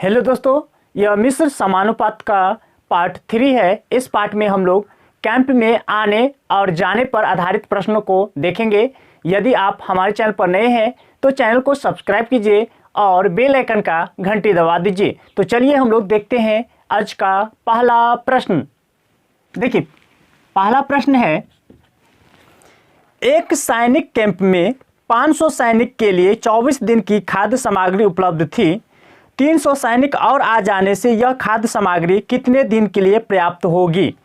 Hello दोस्तों, यह मिश्र समानुपात का पार्ट 3 है। इस पार्ट में हम लोग कैंप में आने और जाने पर आधारित प्रश्नों को देखेंगे। यदि आप हमारे चैनल पर नए हैं तो चैनल को सब्सक्राइब कीजिए और बेल आइकन का घंटी दबा दीजिए। तो चलिए हम लोग देखते हैं आज का पहला प्रश्न। देखिए, पहला प्रश्न है, एक सैनिक कैंप में 500 सैनिक के लिए 24 दिन की खाद्य सामग्री उपलब्ध थी। 300 सैनिक और आ जाने से यह खाद्य सामग्री कितने दिन के लिए पर्याप्त होगी?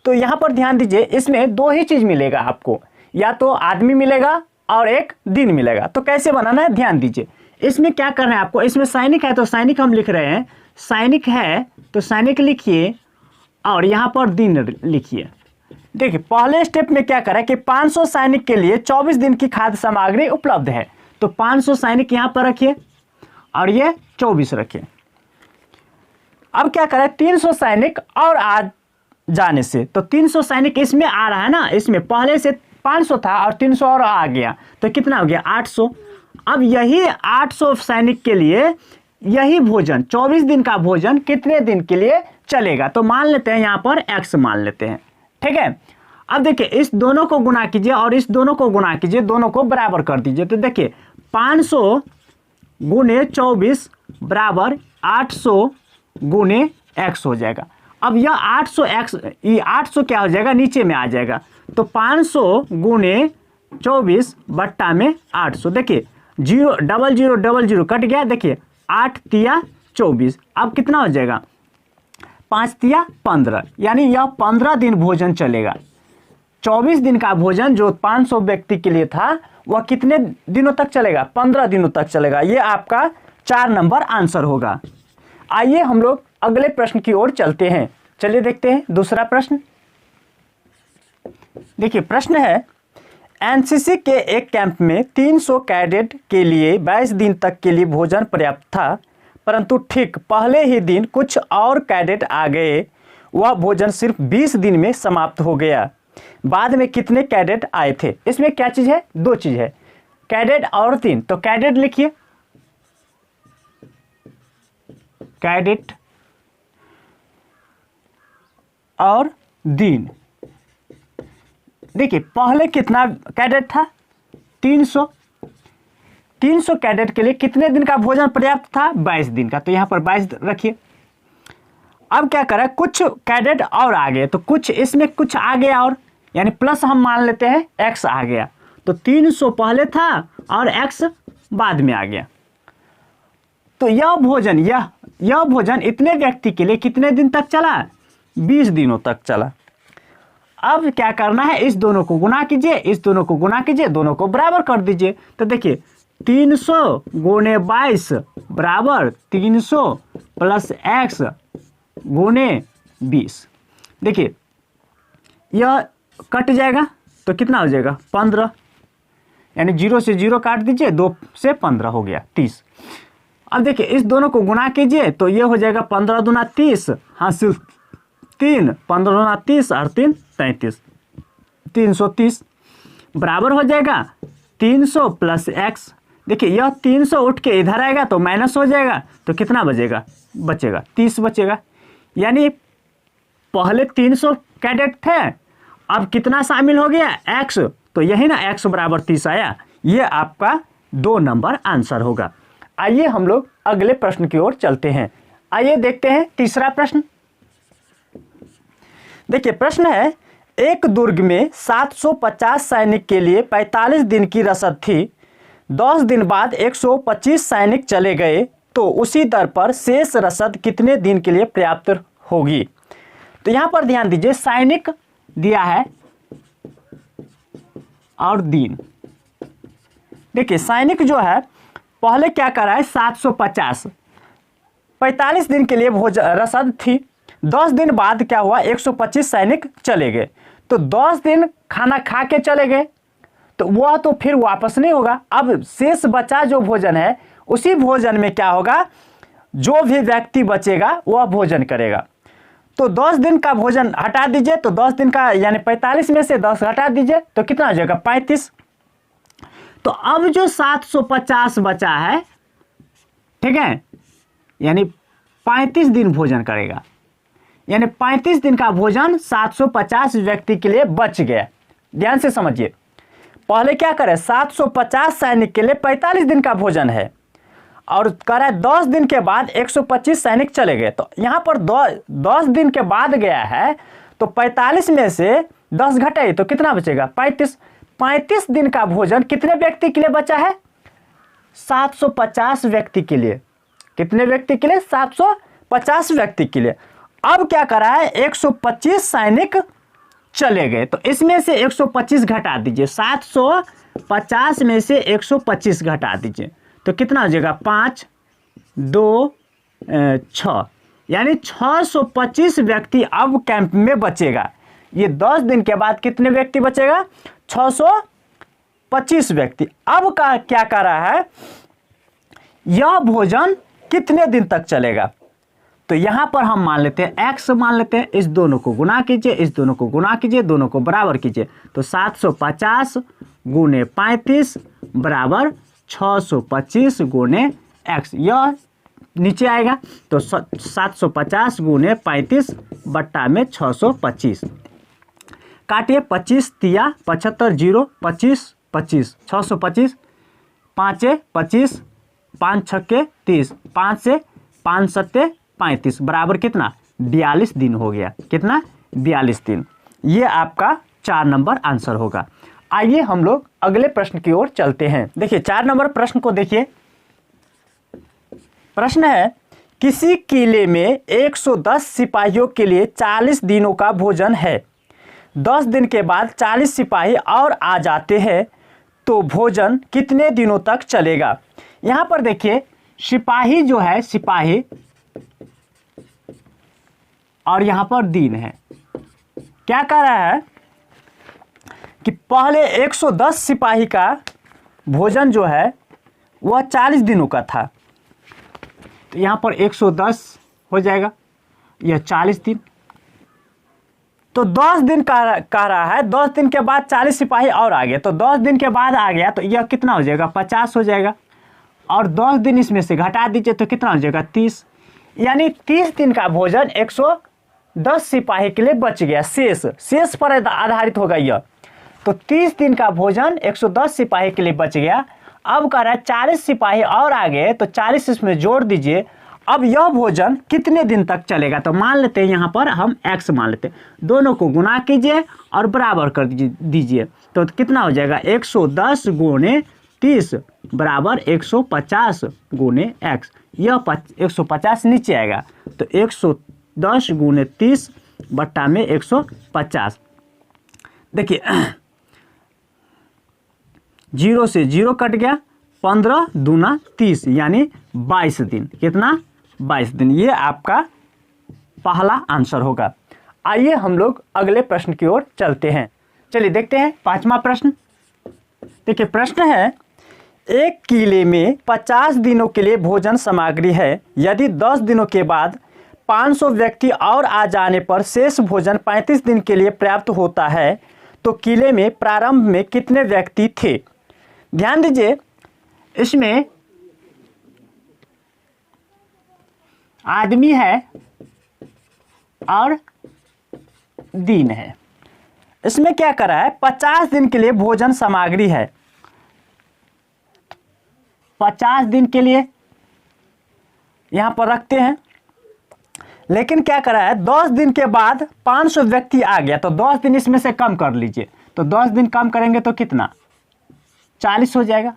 तो यहाँ पर ध्यान दीजिए, इसमें दो ही चीज़ मिलेगा आपको, या तो आदमी मिलेगा और एक दिन मिलेगा। तो कैसे बनाना है ध्यान दीजिए। इसमें क्या करना है आपको, इसमें सैनिक है तो सैनिक हम लिख रहे हैं, सैनिक है तो सैनिक लिखिए और यहाँ पर दिन लिखिए। देखिए, पहले स्टेप में क्या करें कि 500 सैनिक के लिए 24 दिन की खाद्य सामग्री उपलब्ध है। तो 500 सैनिक यहाँ पर रखिए और ये 24 रखिए। अब क्या करें, 300 सैनिक और आ जाने से, तो 300 सैनिक इसमें आ रहा है ना, इसमें पहले से 500 था और 300 और आ गया तो कितना हो गया 800। अब यही 800 सैनिक के लिए यही भोजन 24 दिन का भोजन कितने दिन के लिए चलेगा? तो मान लेते हैं यहाँ पर x मान लेते हैं, ठीक है। अब देखिए, इस दोनों को गुना कीजिए और इस दोनों को गुना कीजिए, दोनों को बराबर कर दीजिए। तो देखिए 500 गुने 24 बराबर 800 गुने x हो जाएगा। अब यह 800 x, ये 800 क्या हो जाएगा, नीचे में आ जाएगा। तो 500 गुने 24 बट्टा में 800। देखिए 0 0 0 0 0 कट गया। देखिए 8 तिया 24, अब कितना हो जाएगा 5 तिया 15, यानी यह 15 दिन भोजन चलेगा। 24 दिन का भोजन जो 500 व्यक्ति के लिए था वह कितने दिनों तक चलेगा? 15 दिनों तक चलेगा। ये आपका 4 नंबर आंसर होगा। आइए हम लोग अगले प्रश्न की ओर चलते हैं। चलिए देखते हैं दूसरा प्रश्न। देखिए, प्रश्न है, एनसीसी के एक कैंप में 300 कैडेट के लिए 22 दिन तक के लिए भोजन पर्याप्त था, परंतु ठीक पहले ही दिन कुछ और कैडेट आ गए। वह भोजन सिर्फ 20 दिन में समाप्त हो गया। बाद में कितने कैडेट आए थे? इसमें क्या चीज़ है, दो चीज़ है, कैडेट और दिन। तो कैडेट लिखिए, कैडेट और दिन। देखिए पहले कितना कैडेट था, 300 कैडेट के लिए कितने दिन का भोजन पर्याप्त था? 22 दिन का। तो यहाँ पर 22 रखिए। अब क्या करें, कुछ कैडेट और आ गए, तो कुछ इसमें कुछ आ गया और, यानी प्लस हम मान लेते हैं x आ गया। तो 300 पहले था और x बाद में आ गया। तो यह भोजन इतने व्यक्ति के लिए कितने दिन तक चला? 20 दिनों तक चला। अब क्या करना है, इस दोनों को गुना कीजिए, इस दोनों को गुना कीजिए, दोनों को बराबर कर दीजिए। तो देखिए 300 गुने 22 बराबर 300 प्लस x गुने 20। देखिए यह कट जाएगा तो कितना हो जाएगा 15, यानी 0 से 0 काट दीजिए, 2 से 15 हो गया 30। अब देखिए इस दोनों को गुना कीजिए तो ये हो जाएगा 15 दूना 30, हासिल 3, 15 दूना 30 और 3 33, 330 बराबर हो जाएगा 300 प्लस x। देखिए यह 300 उठ के इधर आएगा तो माइनस हो जाएगा, तो कितना बचेगा 30 बचेगा। यानी पहले 300 कैडेट थे, अब कितना शामिल हो गया x, तो यही ना x बराबर 30 आया। ये आपका 2 नंबर आंसर होगा। आइए हम लोग अगले प्रश्न की ओर चलते हैं। आइए देखते हैं तीसरा प्रश्न। देखिए प्रश्न है, एक दुर्ग में 750 सैनिक के लिए 45 दिन की रसद थी। 10 दिन बाद 125 सैनिक चले गए, तो उसी दर पर शेष रसद कितने दिन के लिए पर्याप्त होगी? तो यहाँ पर ध्यान दीजिए, सैनिक दिया है और दिन। देखिए सैनिक जो है पहले क्या करा है, 750 45 दिन के लिए रसद थी। 10 दिन बाद क्या हुआ, 125 सैनिक चले गए। तो 10 दिन खाना खा के चले गए तो वह तो फिर वापस नहीं होगा। अब शेष बचा जो भोजन है, उसी भोजन में क्या होगा, जो भी व्यक्ति बचेगा वह भोजन करेगा। तो 10 दिन का भोजन हटा दीजिए, तो 10 दिन का यानी 45 में से 10 हटा दीजिए तो कितना हो जाएगा 35। तो अब जो 750 बचा है, ठीक है, यानी 35 दिन भोजन करेगा, यानी 35 दिन का भोजन 750 व्यक्ति के लिए बच गया। ध्यान से समझिए, पहले क्या करे, 750 सैनिक के लिए 45 दिन का भोजन है और करे 10 दिन के बाद 125 सैनिक चले गए। तो यहाँ पर 10 दिन के बाद गया है, तो 45 में से 10 घटाइए तो कितना बचेगा, 35 दिन का भोजन कितने व्यक्ति के लिए बचा है, 750 व्यक्ति के लिए। कितने व्यक्ति के लिए, 750 व्यक्ति के लिए। अब क्या करा है, 125 सैनिक चले गए, तो इसमें से 125 घटा दीजिए, 750 में से 125 घटा दीजिए तो कितना हो जाएगा, 5 2 6, यानी 625 व्यक्ति अब कैंप में बचेगा। ये 10 दिन के बाद कितने व्यक्ति बचेगा, 625 व्यक्ति। अब का क्या कर रहा है, यह भोजन कितने दिन तक चलेगा, तो यहां पर हम मान लेते हैं x मान लेते हैं, इस दोनों को गुना कीजिए, इस दोनों को गुना कीजिए, दोनों को बराबर कीजिए, तो 750 गुने 35 बराबर 625 गुने x, यह नीचे आएगा तो 750 गुने 35 बट्टा में 625, काटिए 25 तिया 75 0 25 25 625, 5 25 5 छक्के 30, 5 से 5 सत्ते 35 बराबर कितना, 42 दिन हो गया। कितना, 42 दिन। ये आपका 4 नंबर आंसर होगा। आइए हम लोग अगले प्रश्न की ओर चलते हैं। देखिए 4 नंबर प्रश्न को देखिए। प्रश्न है, किसी किले में 110 सिपाहियों के लिए 40 दिनों का भोजन है, 10 दिन के बाद 40 सिपाही और आ जाते हैं, तो भोजन कितने दिनों तक चलेगा। यहां पर देखिए सिपाही जो है, सिपाही और यहां पर दिन है, क्या कह रहा है कि पहले 110 सिपाही का भोजन जो है वह 40 दिनों का था, तो यहां पर 110 हो जाएगा, यह 40 दिन, तो 10 दिन कह रहा है, 10 दिन के बाद 40 सिपाही और आ गए, तो 10 दिन के बाद आ गया तो यह कितना हो जाएगा, 50 हो जाएगा, और 10 दिन इसमें से घटा दीजिए तो कितना हो जाएगा, 30, यानी 30 दिन का भोजन 110 सिपाही के लिए बच गया। शेष पर आधारित होगा यह, तो 30 दिन का भोजन 110 सिपाही के लिए बच गया। अब कह रहा है 40 सिपाही और आ गए, तो 40 इसमें जोड़ दीजिए। अब यह भोजन कितने दिन तक चलेगा, तो मान लेते हैं यहाँ पर हम x मान लेते हैं, दोनों को गुना कीजिए और बराबर कर दीजिए, तो कितना हो जाएगा, 110 गुने 30 बराबर 150 गुने x, यह 150 नीचे आएगा, तो 110 गुने 30 बट्टा में 150। देखिए 0 से 0 कट गया, 15 दूना 30 यानी 22 दिन। कितना, 22 दिन। ये आपका पहला आंसर होगा। आइए हम लोग अगले प्रश्न की ओर चलते हैं। चलिए देखते हैं 5वां प्रश्न। देखिए प्रश्न है, एक किले में 50 दिनों के लिए भोजन सामग्री है, यदि 10 दिनों के बाद 500 व्यक्ति और आ जाने पर शेष भोजन 35 दिन के लिए पर्याप्त होता है, तो किले में प्रारंभ में कितने व्यक्ति थे। ध्यान दीजिए, इसमें आदमी है और दिन है। इसमें क्या करा है, 50 दिन के लिए भोजन सामग्री है, 50 दिन के लिए यहां पर रखते हैं, लेकिन क्या करा है, 10 दिन के बाद 500 व्यक्ति आ गया, तो 10 दिन इसमें से कम कर लीजिए, तो 10 दिन कम करेंगे तो कितना, 40 हो जाएगा।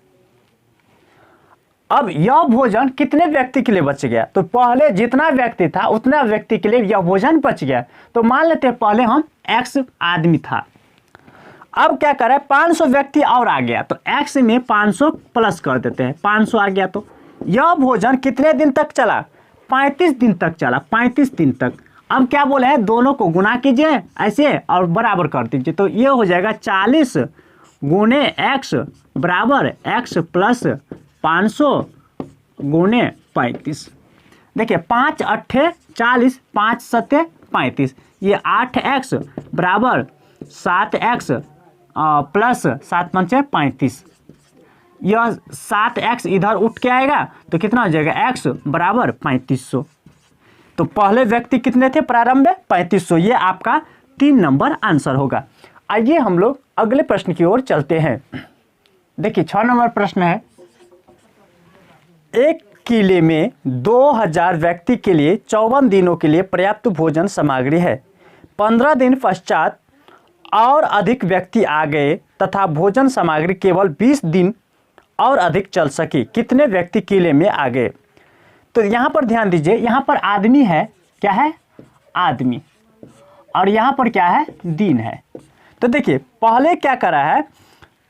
अब यह भोजन कितने व्यक्ति के लिए बच गया, तो पहले जितना व्यक्ति था उतना व्यक्ति के लिए यह भोजन बच गया। तो मान लेते हैं पहले हम x आदमी था, अब क्या करें, 500 व्यक्ति और आ गया, तो x में 500 प्लस कर देते हैं, 500 आ गया, तो यह भोजन कितने दिन तक चला, 35 दिन तक चला, 35 दिन तक। अब क्या बोले हैं, दोनों को गुना कीजिए ऐसे और बराबर कर दीजिए, तो ये हो जाएगा 40 गुने x बराबर x प्लस 500 गुने 35। देखिए 5 अट्ठे 40, 5 सत्ते 35, ये 8x बराबर 7x प्लस 7 पंचे 35, यह 7x इधर उठ के आएगा तो कितना हो जाएगा, x बराबर 3500। तो पहले व्यक्ति कितने थे प्रारंभ में? 3500। ये आपका 3 नंबर आंसर होगा। आइए हम लोग अगले प्रश्न की ओर चलते हैं। देखिए 6 नंबर प्रश्न है, एक किले में 2000 व्यक्ति के लिए 54 दिनों के लिए पर्याप्त भोजन सामग्री है। 15 दिन पश्चात और अधिक व्यक्ति आ गए तथा भोजन सामग्री केवल 20 दिन और अधिक चल सकी। कितने व्यक्ति किले में आ गए? तो यहाँ पर ध्यान दीजिए, यहाँ पर आदमी है, क्या है? आदमी। और यहाँ पर क्या है? दिन है। तो देखिए पहले क्या करा है,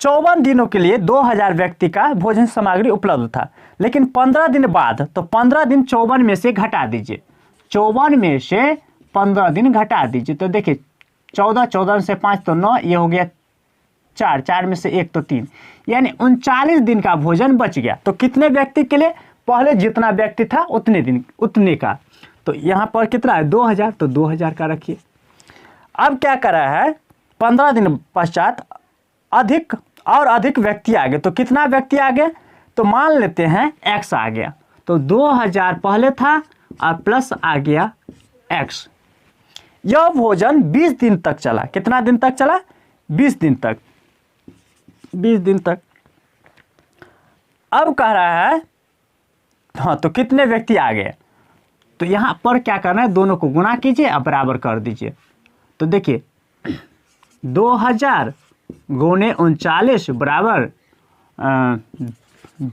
54 दिनों के लिए 2000 व्यक्ति का भोजन सामग्री उपलब्ध था, लेकिन 15 दिन बाद, तो 15 दिन 54 में से घटा दीजिए, 54 में से 15 दिन घटा दीजिए। तो देखिए 14, 14 से 5 तो 9, ये हो गया 4, 4 में से 1 तो 3, यानी 39 दिन का भोजन बच गया। तो कितने व्यक्ति के लिए? पहले जितना व्यक्ति था उतने का। तो यहाँ पर कितना है? 2000, तो 2000 का रखिए। अब क्या करा है, 15 दिन पश्चात अधिक और अधिक व्यक्ति आ गए। तो कितना व्यक्ति आ गए? तो मान लेते हैं x आ गया। तो 2000 पहले था और प्लस आ गया x। यह भोजन 20 दिन तक चला। कितना दिन तक चला? 20 दिन तक। 20 दिन तक। अब कह रहा है हाँ, तो कितने व्यक्ति आ गए? तो यहाँ पर क्या करना है, दोनों को गुणा कीजिए और बराबर कर दीजिए। तो देखिए 2000 गुणे 39 बराबर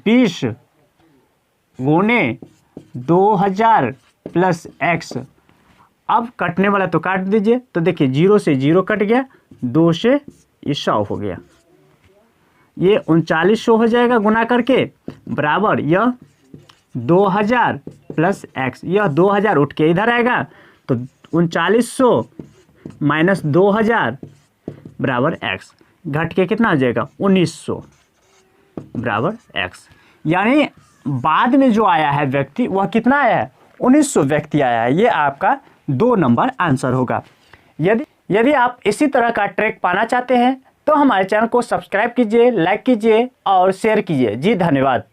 20 गुणे 2000 प्लस x। अब कटने वाला तो काट दीजिए। तो देखिए 0 से 0 कट गया, 2 से ये 100 हो गया, ये 3900 हो जाएगा गुना करके, बराबर यह 2000 प्लस x। यह 2000 उठ के इधर आएगा, तो 3900 माइनस 2000 बराबर x। घट के कितना आ जाएगा? 1900 बराबर x। यानी बाद में जो आया है व्यक्ति वह कितना आया है? 1900 व्यक्ति आया है। ये आपका 2 नंबर आंसर होगा। यदि आप इसी तरह का ट्रैक पाना चाहते हैं तो हमारे चैनल को सब्सक्राइब कीजिए, लाइक कीजिए और शेयर कीजिए। जी धन्यवाद।